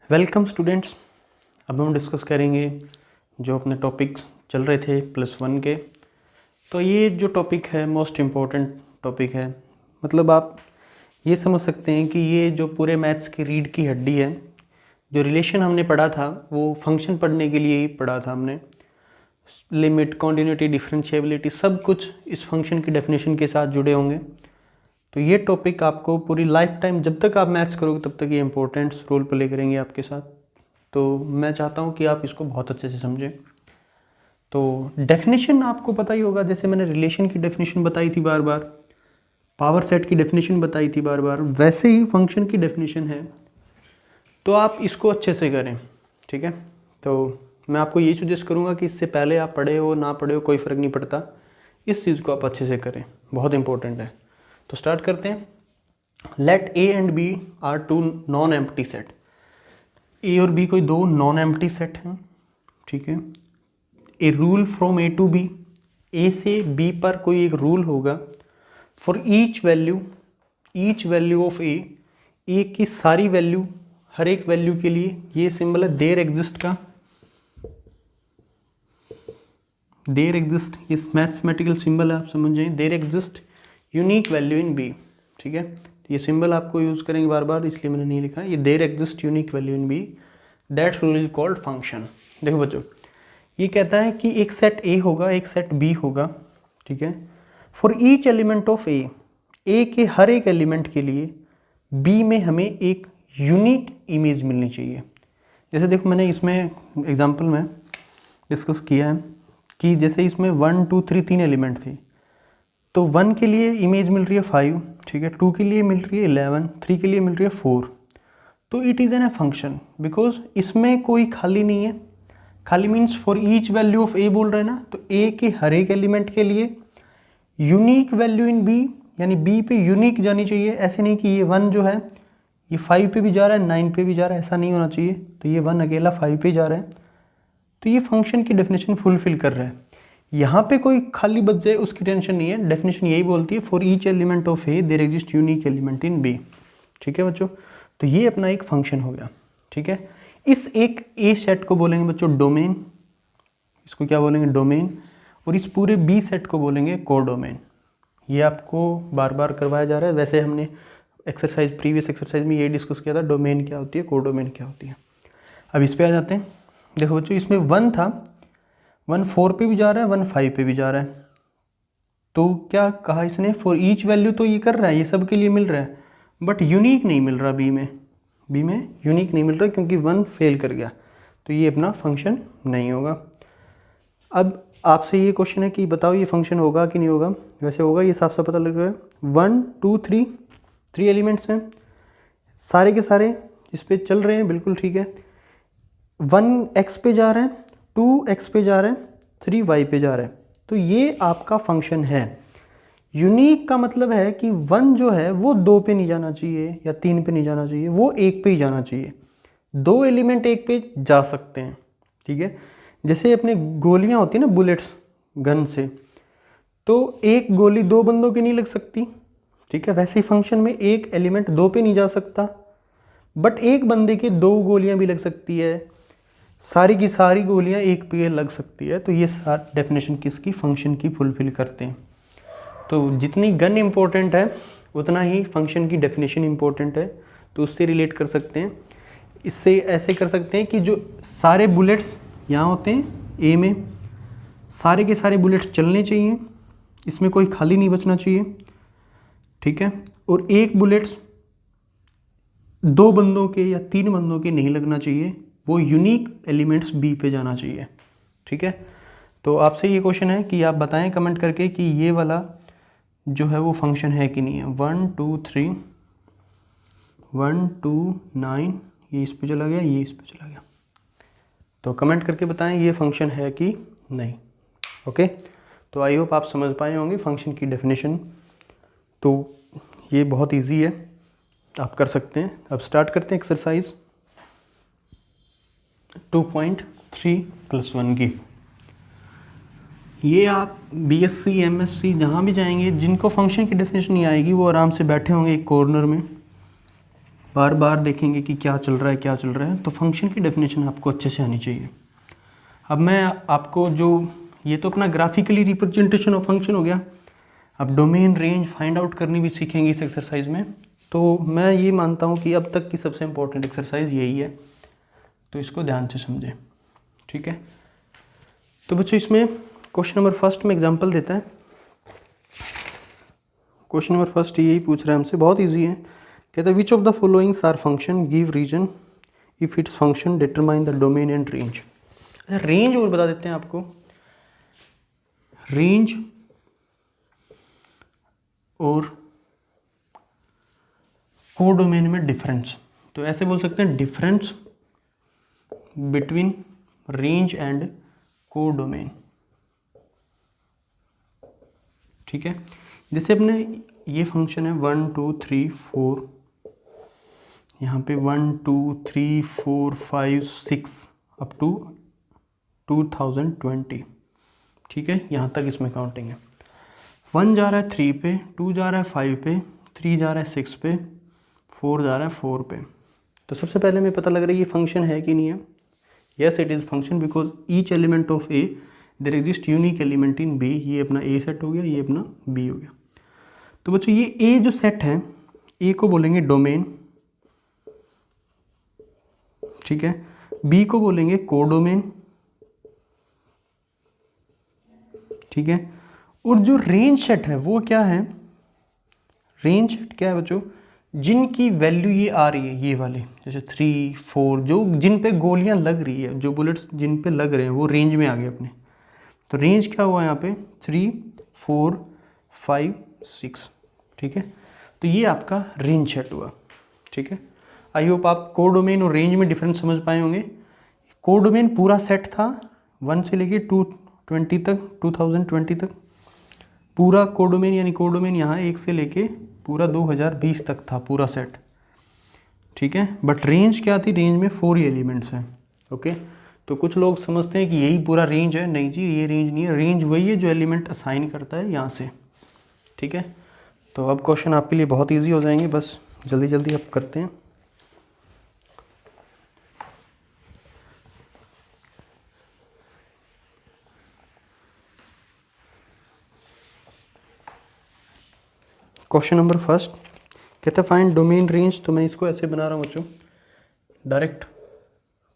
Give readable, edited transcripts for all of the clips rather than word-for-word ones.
Welcome students. अब हम discuss करेंगे जो अपने टॉपिक्स चल रहे थे +1 के। तो ये जो टॉपिक है मोस्ट इम्पॉर्टेंट टॉपिक है। मतलब आप ये समझ सकते हैं कि ये जो पूरे मैथ्स की रीढ़ की हड्डी है। जो रिलेशन हमने पढ़ा था वो फंक्शन पढ़ने के लिए ही पढ़ा था हमने। लिमिट, कॉन्टिन्यूटी, डिफरेंशिएबिलिटी सब कुछ इस फंक्शन की डेफिनेशन के साथ जुड़े होंगे। तो ये टॉपिक आपको पूरी लाइफ टाइम जब तक आप मैथ्स करोगे तब तक ये इंपॉर्टेंट रोल प्ले करेंगे आपके साथ। तो मैं चाहता हूँ कि आप इसको बहुत अच्छे से समझें। तो डेफिनेशन आपको पता ही होगा, जैसे मैंने रिलेशन की डेफिनेशन बताई थी बार बार, पावर सेट की डेफिनेशन बताई थी बार बार, वैसे ही फंक्शन की डेफिनेशन है। तो आप इसको अच्छे से करें, ठीक है। तो मैं आपको यही सजेस्ट करूँगा कि इससे पहले आप पढ़े हो ना पढ़े हो कोई फ़र्क नहीं पड़ता, इस चीज़ को आप अच्छे से करें, बहुत इंपॉर्टेंट है। तो स्टार्ट करते हैं। Let A and B are two non empty set. A और बी कोई दो नॉन एम्प्टी सेट हैं, ठीक है। A rule from A to B, A से बी पर कोई एक रूल होगा। For each value of A की सारी वैल्यू, हर एक वैल्यू के लिए ये सिंबल है देयर एग्जिस्ट का। देयर एग्जिस्ट ये मैथमेटिकल सिंबल है, आप समझ जाइए। There exist unique value in B, ठीक है। ये सिंबल आपको यूज़ करेंगे बार बार, इसलिए मैंने नहीं लिखा। ये there exist unique value in B, that rule is called function. देखो बच्चों, ये कहता है कि एक सेट ए होगा, एक सेट बी होगा, ठीक है। फॉर ईच एलिमेंट ऑफ ए के हर एक एलिमेंट के लिए बी में हमें एक यूनिक इमेज मिलनी चाहिए। जैसे देखो, मैंने इसमें एग्जाम्पल में डिस्कस किया है कि जैसे इसमें 1 2 3 तीन एलिमेंट थी। तो 1 के लिए इमेज मिल रही है 5, ठीक है। 2 के लिए मिल रही है 11, 3 के लिए मिल रही है 4। तो it is an a function because इसमें कोई खाली नहीं है। खाली means for each value of A बोल रहे हैं ना, तो ए के हर एक एलिमेंट के लिए यूनिक वैल्यू इन बी, यानी बी पे यूनिक जानी चाहिए। ऐसे नहीं कि ये 1 जो है ये 5 पे भी जा रहा है, 9 पे भी जा रहा है, ऐसा नहीं होना चाहिए। तो ये 1 अकेला 5 पे जा रहा है, तो ये फंक्शन की डेफिनेशन फुलफिल कर रहा है। यहाँ पे कोई खाली बच जाए उसकी टेंशन नहीं है। डेफिनेशन यही बोलती है for each element of A there exist unique element in B, ठीक है बच्चों। तो ये अपना एक फंक्शन हो गया, ठीक है। इस एक ए सेट को बोलेंगे बच्चों डोमेन, इसको क्या बोलेंगे डोमेन। और इस पूरे बी सेट को बोलेंगे कोडोमेन। ये आपको बार बार करवाया जा रहा है। वैसे हमने प्रीवियस एक्सरसाइज में ये डिस्कस किया था डोमेन क्या होती है, कोडोमेन क्या होती है। अब इस पे आ जाते हैं। देखो बच्चों, इसमें 1 था, 1 4 पे भी जा रहा है, 1 5 पे भी जा रहा है। तो क्या कहा इसने, फॉर ईच वैल्यू तो ये कर रहा है, ये सब के लिए मिल रहा है, बट यूनिक नहीं मिल रहा। बी में यूनिक नहीं मिल रहा क्योंकि 1 फेल कर गया, तो ये अपना फंक्शन नहीं होगा। अब आपसे ये क्वेश्चन है कि बताओ ये फंक्शन होगा कि नहीं होगा। वैसे होगा, ये साफ साफ पता लग रहा है। 1 2 3 एलिमेंट्स हैं, सारे के सारे इस पे चल रहे हैं, बिल्कुल ठीक है। 1 x पे जा रहा है, 2 x पे जा रहा है, 3 y पे जा रहा है। तो ये आपका फंक्शन है। यूनिक का मतलब है कि 1 जो है वो 2 पे नहीं जाना चाहिए या 3 पे नहीं जाना चाहिए, वो 1 पे ही जाना चाहिए। 2 एलिमेंट 1 पे जा सकते हैं, ठीक है। जैसे अपने गोलियां होती है ना बुलेट्स गन से, तो एक गोली 2 बंदों की नहीं लग सकती, ठीक है। वैसे ही फंक्शन में एक एलिमेंट 2 पे नहीं जा सकता, बट एक बंदे के 2 गोलियां भी लग सकती है, सारी की सारी गोलियां एक पे लग सकती है। तो ये सारी डेफिनेशन किसकी, फंक्शन की फुलफिल करते हैं। तो जितनी गन इंपॉर्टेंट है उतना ही फंक्शन की डेफिनेशन इंपॉर्टेंट है। तो उससे रिलेट कर सकते हैं। इससे ऐसे कर सकते हैं कि जो सारे बुलेट्स यहाँ होते हैं ए में, सारे के सारे बुलेट्स चलने चाहिए, इसमें कोई खाली नहीं बचना चाहिए, ठीक है। और एक बुलेट्स 2 बंदों के या 3 बंदों के नहीं लगना चाहिए, वो यूनिक एलिमेंट्स बी पे जाना चाहिए, ठीक है। तो आपसे ये क्वेश्चन है कि आप बताएं कमेंट करके कि ये वाला जो है वो फंक्शन है कि नहीं है। 1 2 3 1 2 9 ये इस पे चला गया, ये इस पे चला गया। तो कमेंट करके बताएं ये फंक्शन है कि नहीं, ओके। तो आई होप आप समझ पाए होंगे फंक्शन की डेफिनेशन। तो ये बहुत इजी है, आप कर सकते हैं। अब स्टार्ट करते हैं एक्सरसाइज 2.3+1 की। ये आप BSc MSc जहाँ भी जाएंगे, जिनको फंक्शन की डेफिनेशन नहीं आएगी वो आराम से बैठे होंगे एक कॉर्नर में, बार बार देखेंगे कि क्या चल रहा है क्या चल रहा है, तो फंक्शन की डेफिनेशन आपको अच्छे से आनी चाहिए। अब मैं आपको जो ये तो अपना ग्राफिकली रिप्रेजेंटेशन ऑफ फंक्शन हो गया, अब डोमेन रेंज फाइंड आउट करनी भी सीखेंगे इस एक्सरसाइज में। तो मैं ये मानता हूँ कि अब तक की सबसे इम्पोर्टेंट एक्सरसाइज यही है, तो इसको ध्यान से समझें, ठीक है। तो बच्चों इसमें क्वेश्चन नंबर फर्स्ट में एग्जांपल देता है। क्वेश्चन नंबर फर्स्ट यही पूछ रहा है हमसे, बहुत इजी है। कहता है which of the followings are function give reason if it's function determine the domain and range. अच्छा रेंज और बता देते हैं आपको, रेंज और कोडोमेन में डिफरेंस, तो ऐसे बोल सकते हैं difference between range and codomain, ठीक है। जैसे अपने ये फंक्शन है 1 2 3 4, यहाँ पे 1 2 3 4 5 6 अप टू 2020, ठीक है, यहाँ तक इसमें काउंटिंग है। 1 जा रहा है 3 पे, 2 जा रहा है 5 पे, 3 जा रहा है 6 पे, 4 जा रहा है 4 पे। तो सबसे पहले हमें पता लग रहा है ये फंक्शन है कि नहीं है। Yes it is function because each element of A there exist unique element in B. ये अपना ए सेट हो गया, ये अपना बी हो गया। तो बच्चों ये ए जो सेट है, ए को बोलेंगे डोमेन, ठीक है, बी को बोलेंगे कोडोमेन, ठीक है, और जो रेंज सेट है वो क्या है, रेंज सेट क्या है बच्चों, जिनकी वैल्यू ये आ रही है, ये वाले जैसे 3 4 जो जिन पे गोलियां लग रही है, जो बुलेट्स जिन पे लग रहे हैं वो रेंज में आ गए अपने। तो रेंज क्या हुआ यहाँ पे 3 4 5 6, ठीक है। तो ये आपका रेंज सेट हुआ, ठीक है। आई होप आप कोडोमेन और रेंज में डिफरेंस समझ पाए होंगे। कोडोमेन पूरा सेट था 1 से लेके 220 तक, 2020 तक पूरा कोडोमेन, यानी कोडोमेन यहाँ 1 से लेके पूरा 2020 तक था पूरा सेट, ठीक है। बट रेंज क्या थी, रेंज में 4 एलिमेंट्स हैं, ओके। तो कुछ लोग समझते हैं कि यही पूरा रेंज है, नहीं जी ये रेंज नहीं है, रेंज वही है जो एलिमेंट असाइन करता है यहाँ से, ठीक है। तो अब क्वेश्चन आपके लिए बहुत ईजी हो जाएंगे, बस जल्दी जल्दी आप करते हैं। क्वेश्चन नंबर फर्स्ट कहता है फाइंड डोमेन रेंज। तो मैं इसको ऐसे बना रहा हूँ बच्चों, direct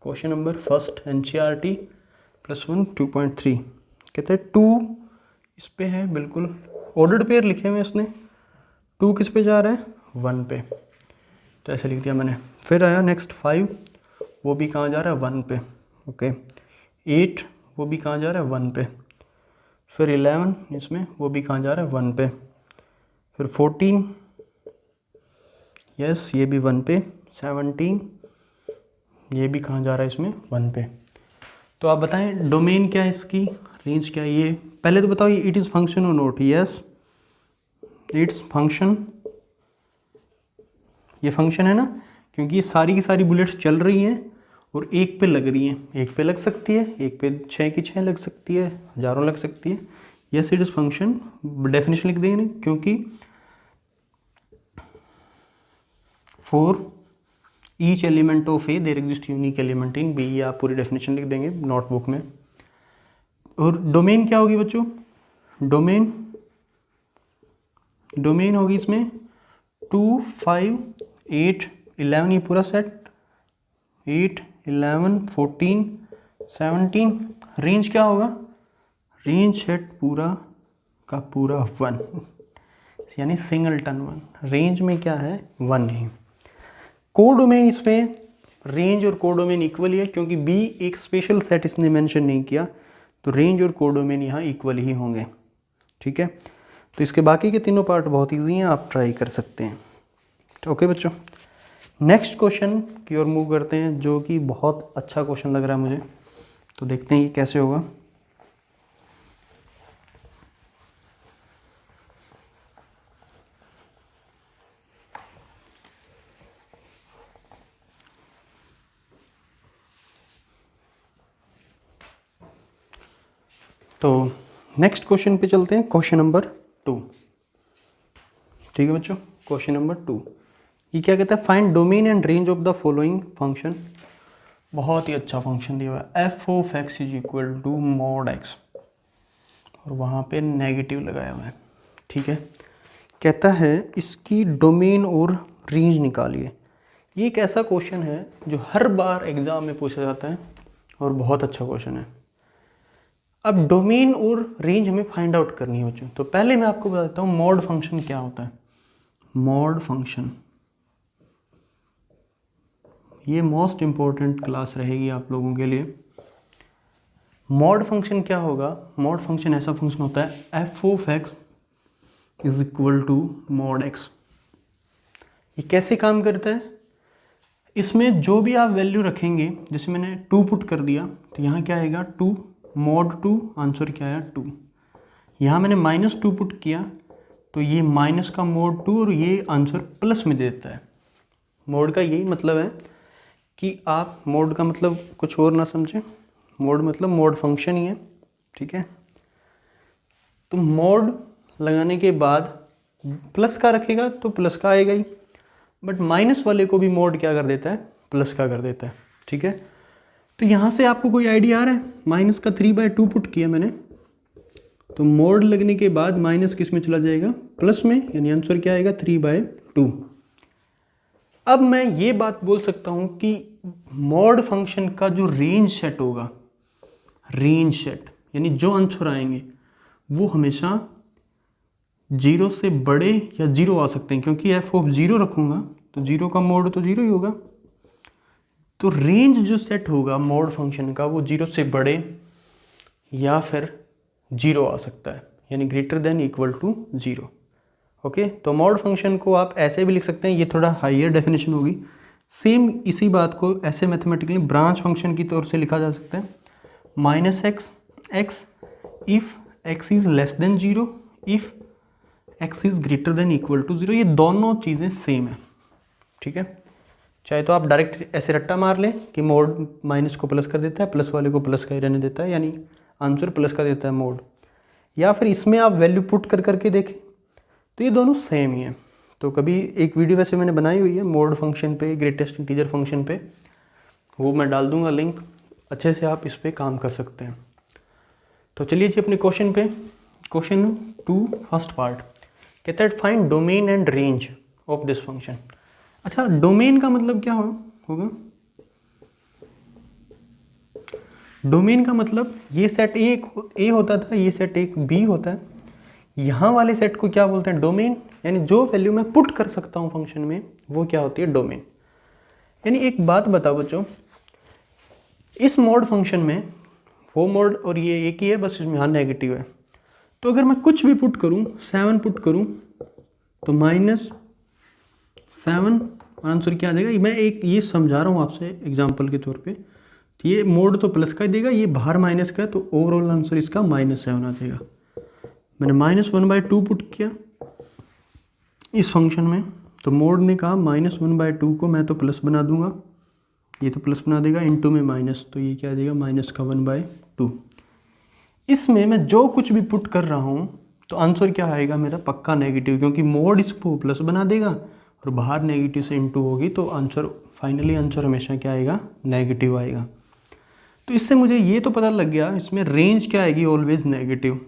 question number first NCERT +1 2.3 कहता है 2 इस पे है, बिल्कुल ऑर्डर्ड पेयर लिखे हुए इसने। 2 किस पे जा रहा है 1 पे, तो ऐसे लिख दिया मैंने। फिर आया नेक्स्ट 5, वो भी कहाँ जा रहा है 1 पे, ओके। 8 वो भी कहाँ जा रहा है 1 पे। फिर 11 इसमें, वो भी कहाँ जा रहा है 1 पे। फिर 14 यस ये भी 1 पे। 17 ये भी कहाँ जा रहा है इसमें 1 पे। तो आप बताएं डोमेन क्या है इसकी, रेंज क्या है। ये पहले तो बताओ ये इट इज़ फंक्शन और नोट। यस इट्स फंक्शन, ये फंक्शन है ना, क्योंकि ये सारी की सारी बुलेट्स चल रही हैं और एक पे लग रही हैं। एक पे लग सकती है, एक पे 6 की 6 लग सकती है, हजारों लग सकती है। Yes it is function, definition लिख देंगे क्योंकि for each element of A there exist unique element in B. ये आप पूरी डेफिनेशन लिख देंगे नोटबुक में। और डोमेन क्या होगी बच्चों, डोमेन होगी इसमें 2 5 8 11, ये पूरा सेट 8 11 14 17। रेंज क्या होगा, रेंज सेट पूरा का पूरा 1, यानी सिंगलटन 1। रेंज में क्या है 1 है। कोडोमेन इसमें रेंज और कोडोमेन इक्वल ही है, क्योंकि बी एक स्पेशल सेट इसने मेंशन नहीं किया, तो रेंज और कोडोमेन यहाँ इक्वल ही होंगे, ठीक है। तो इसके बाकी के तीनों पार्ट बहुत इजी हैं, आप ट्राई कर सकते हैं। ओके बच्चों, नेक्स्ट क्वेश्चन की ओर मूव करते हैं, जो कि बहुत अच्छा क्वेश्चन लग रहा है मुझे। तो देखते हैं ये कैसे होगा। तो नेक्स्ट क्वेश्चन पे चलते हैं, क्वेश्चन नंबर 2, ठीक है बच्चों। क्वेश्चन नंबर 2 ये क्या कहता है, find domain and range of the following function. बहुत ही अच्छा फंक्शन दिया हुआ है, F of X is equal to mod X, और वहाँ पे नेगेटिव लगाया हुआ है। ठीक है, कहता है इसकी डोमेन और रेंज निकालिए। ये एक ऐसा क्वेश्चन है जो हर बार एग्ज़ाम में पूछा जाता है और बहुत अच्छा क्वेश्चन है। अब डोमेन और रेंज हमें फाइंड आउट करनी है बच्चों। तो पहले मैं आपको बता देता हूँ मॉड फंक्शन क्या होता है। मॉड फंक्शन, ये मोस्ट इम्पोर्टेंट क्लास रहेगी आप लोगों के लिए। मॉड फंक्शन क्या होगा, मॉड फंक्शन ऐसा फंक्शन होता है F of X is equal to mod X. ये कैसे काम करता है, इसमें जो भी आप वैल्यू रखेंगे, जैसे मैंने 2 पुट कर दिया तो यहाँ क्या आएगा 2 मॉड 2, आंसर क्या आया 2। यहाँ मैंने -2 पुट किया तो ये माइनस का मॉड 2 और ये आंसर प्लस में दे देता है। मॉड का यही मतलब है कि आप मॉड का मतलब कुछ और ना समझें, मॉड मतलब मॉड फंक्शन ही है। ठीक है, तो मॉड लगाने के बाद प्लस का रखेगा तो प्लस का आएगा ही, बट माइनस वाले को भी मॉड क्या कर देता है, प्लस का कर देता है। ठीक है, तो यहाँ से आपको कोई आइडिया आ रहा है, माइनस का 3/2 पुट किया मैंने, तो मॉड लगने के बाद माइनस किस में चला जाएगा, प्लस में, यानी आंसर क्या आएगा 3/2। अब मैं ये बात बोल सकता हूँ कि मॉड फंक्शन का जो रेंज सेट होगा, रेंज सेट यानी जो आंसर आएंगे वो हमेशा 0 से बड़े या 0 आ सकते हैं, क्योंकि एफ ऑफ 0 रखूँगा तो 0 का मॉड तो 0 ही होगा। तो रेंज जो सेट होगा मॉड फंक्शन का वो 0 से बड़े या फिर 0 आ सकता है, यानी greater than equal to 0। Okay, तो मॉड फंक्शन को आप ऐसे भी लिख सकते हैं, ये थोड़ा हाइयर डेफिनेशन होगी। सेम इसी बात को ऐसे मैथमेटिकली ब्रांच फंक्शन की तौर से लिखा जा सकता है, -x if x is less than 0, if x is greater than equal to 0। ये दोनों चीज़ें सेम है। ठीक है, चाहे तो आप डायरेक्ट ऐसे रट्टा मार लें कि मोड माइनस को प्लस कर देता है, प्लस वाले को प्लस का ही रहने देता है, यानी आंसर प्लस का देता है मोड, या फिर इसमें आप वैल्यू पुट कर करके देखें तो ये दोनों सेम ही है। तो कभी एक वीडियो वैसे मैंने बनाई हुई है मोड फंक्शन पे, ग्रेटेस्ट इंटीजर फंक्शन पे, वो मैं डाल दूंगा लिंक, अच्छे से आप इस पर काम कर सकते हैं। तो चलिए जी अपने क्वेश्चन पे, क्वेश्चन 2 फर्स्ट पार्ट कहता है find domain and range of this function. अच्छा, डोमेन का मतलब क्या होगा, डोमेन का मतलब ये सेट ए होता था, ये सेट एक बी होता है, यहाँ वाले सेट को क्या बोलते हैं, डोमेन। यानी जो वैल्यू मैं पुट कर सकता हूँ फंक्शन में वो क्या होती है, डोमेन। यानी एक बात बताओ बच्चों, इस मॉड फंक्शन में वो मॉड और ये एक ही है, बस इसमें यहाँ नेगेटिव है। तो अगर मैं कुछ भी पुट करूँ, 7 पुट करूँ तो -7 आंसर क्या आ जाएगा। मैं एक ये समझा रहा हूँ आपसे एग्जांपल के तौर पे, ये मोड तो प्लस का ही देगा, ये बाहर माइनस का है, तो ओवरऑल आंसर इसका -7 आ जाएगा। मैंने -1/2 पुट किया इस फंक्शन में, तो मोड ने कहा -1/2 को मैं तो प्लस बना दूंगा, ये तो प्लस बना देगा, इनटू में माइनस, तो ये क्या आ जाएगा -1/2। इसमें मैं जो कुछ भी पुट कर रहा हूँ तो आंसर क्या आएगा मेरा, पक्का नेगेटिव, क्योंकि मोड इसको प्लस बना देगा और बाहर नेगेटिव से इनटू होगी, तो आंसर फाइनली आंसर हमेशा क्या आएगा, नेगेटिव आएगा। तो इससे मुझे ये तो पता लग गया इसमें रेंज क्या आएगी, ऑलवेज नेगेटिव।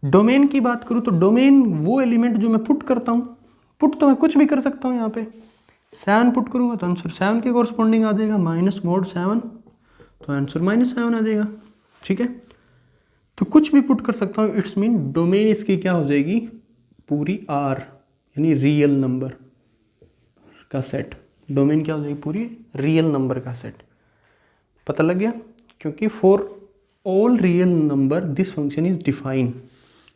डोमेन की बात करूँ तो डोमेन वो एलिमेंट जो मैं पुट करता हूँ, पुट तो मैं कुछ भी कर सकता हूँ। यहाँ पे 7 पुट करूँगा तो आंसर 7 के कॉरस्पॉन्डिंग आ जाएगा, -mod7 तो आंसर -7 आ जाएगा। ठीक है, तो कुछ भी पुट कर सकता हूँ, इट्स मीन डोमेन इसकी क्या हो जाएगी, पूरी R यानी रियल नंबर का सेट। डोमेन क्या हो जाएगी, पूरी रियल नंबर का सेट। पता लग गया, क्योंकि for all real number this function is define,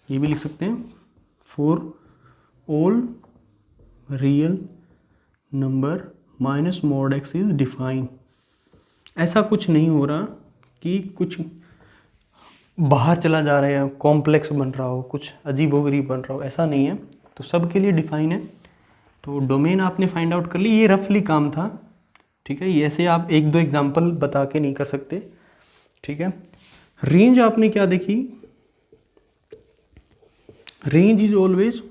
ये भी लिख सकते हैं, for all real number -mod x is define. ऐसा कुछ नहीं हो रहा कि कुछ बाहर चला जा रहा है, कॉम्प्लेक्स बन रहा हो, कुछ अजीबोगरीब बन रहा हो, ऐसा नहीं है। तो सब के लिए डिफाइन है। तो डोमेन आपने फाइंड आउट कर ली, ये रफली काम था। ठीक है, ये ऐसे आप 1-2 एग्जांपल बता के नहीं कर सकते। ठीक है, रेंज आपने क्या देखी, रेंज इज ऑलवेज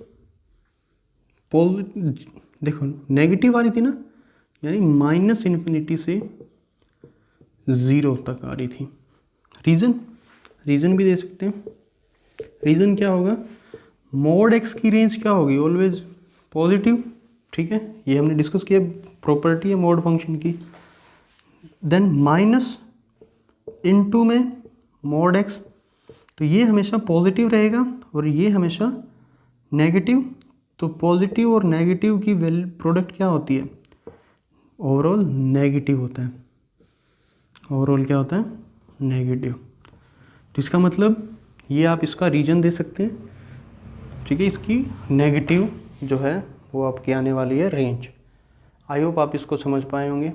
देखो नेगेटिव आ रही थी ना, यानी माइनस इन्फिनिटी से 0 तक आ रही थी। रीज़न भी दे सकते हैं। रीज़न क्या होगा, मोड एक्स की रेंज क्या होगी, ऑलवेज पॉजिटिव, ठीक है, ये हमने डिस्कस किया, प्रॉपर्टी है मोड फंक्शन की। देन माइनस इनटू में मोड एक्स, तो ये हमेशा पॉजिटिव रहेगा और ये हमेशा नेगेटिव। तो पॉजिटिव और नेगेटिव की वैल्यू प्रोडक्ट क्या होती है, ओवरऑल नेगेटिव होता है। ओवरऑल क्या होता है, नेगेटिव। तो इसका मतलब ये आप इसका रीजन दे सकते हैं, ठीक है, इसकी नेगेटिव जो है वो आपकी आने वाली है रेंज। आई होप आप इसको समझ पाए होंगे।